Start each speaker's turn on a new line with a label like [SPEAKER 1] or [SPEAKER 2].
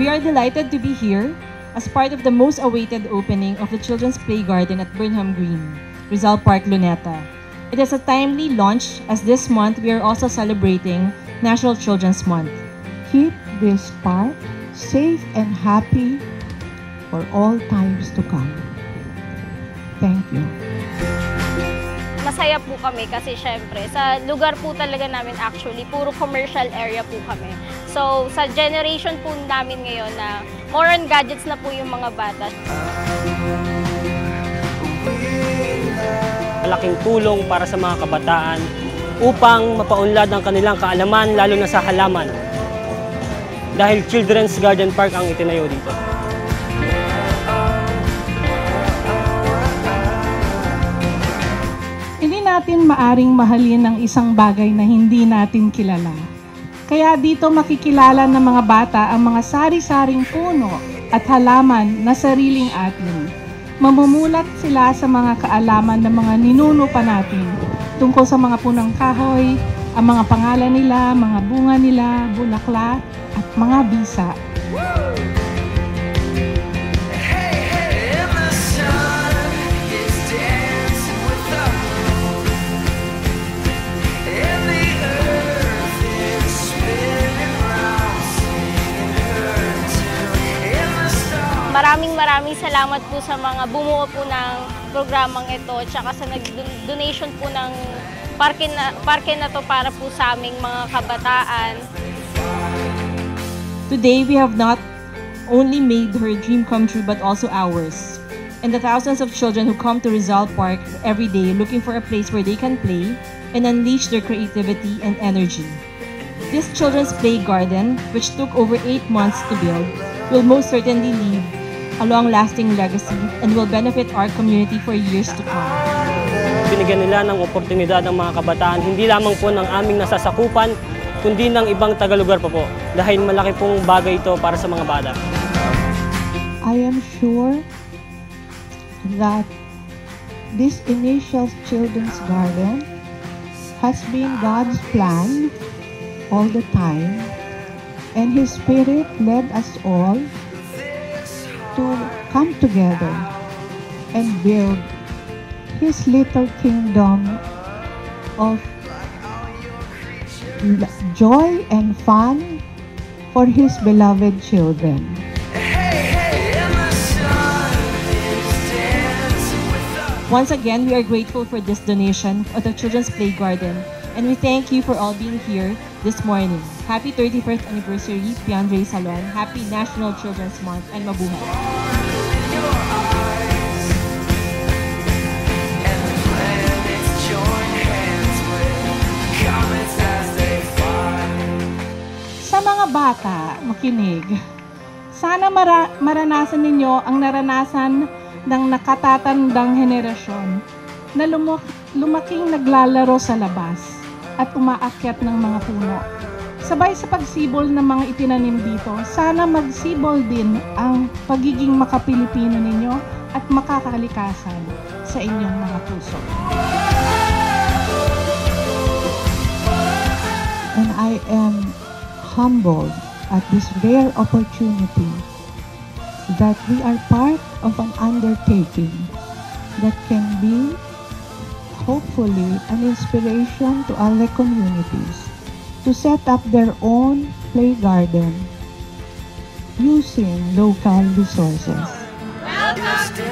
[SPEAKER 1] We are delighted to be here as part of the most awaited opening of the Children's Play Garden at Burnham Green, Rizal Park, Luneta. It is a timely launch as this month we are also celebrating National Children's Month.
[SPEAKER 2] Keep this park safe and happy for all times to come. Thank you.
[SPEAKER 3] Masaya po kami kasi syempre sa lugar po talaga namin actually puro commercial area po kami. So sa generation po namin ngayon na more on gadgets na po yung mga bata.
[SPEAKER 4] Malaking tulong para sa mga kabataan upang mapaunlad ang kanilang kaalaman lalo na sa halaman. Dahil Children's Garden Park ang itinayo dito.
[SPEAKER 2] Hindi natin maaring mahalin ang isang bagay na hindi natin kilala. Kaya dito makikilala ng mga bata ang mga sari-saring puno at halaman na sariling atin. Mamumulat sila sa mga kaalaman ng mga ninuno pa natin tungkol sa mga punang kahoy, ang mga pangalan nila, mga bunga nila, bulaklak at mga bisa.
[SPEAKER 3] Maraming salamat po sa mga bumuo po ng programang ito tsaka sa nag-donation po ng parke na to para po sa aming mga kabataan.
[SPEAKER 1] Today, we have not only made her dream come true but also ours. And the thousands of children who come to Rizal Park every day looking for a place where they can play and unleash their creativity and energy. This Children's Play Garden, which took over 8 months to build, will most certainly leave a long-lasting legacy and will benefit our community for years to come.
[SPEAKER 4] Binigyan nila ng oportunidad ang mga kabataan, hindi lamang po ng aming nasasakupan, kundi ng ibang tagalugar pa po. Dahil malaki pong bagay ito para sa mga bata.
[SPEAKER 2] I am sure that this initial Children's Garden has been God's plan all the time, and His Spirit led us all to come together and build His little kingdom of joy and fun for His beloved children.
[SPEAKER 1] Once again, we are grateful for this donation of the Children's Play Garden, and we thank you for all being here this morning. Happy 31st anniversary, Piandre Salon. Happy National Children's Month, and mabuhay.
[SPEAKER 2] Sa mga bata, makinig. Sana maranasan ninyo ang naranasan ng nakatatandang henerasyon na lumaking naglalaro sa labas at umaakyat ng mga puno. Sabay sa pagsibol ng mga itinanim dito, sana magsibol din ang pagiging makapilipino ninyo at makakalikasan sa inyong mga puso. And I am humbled at this rare opportunity that we are part of an undertaking that can be hopefully an inspiration to other communities to set up their own play garden using local resources.
[SPEAKER 5] Welcome to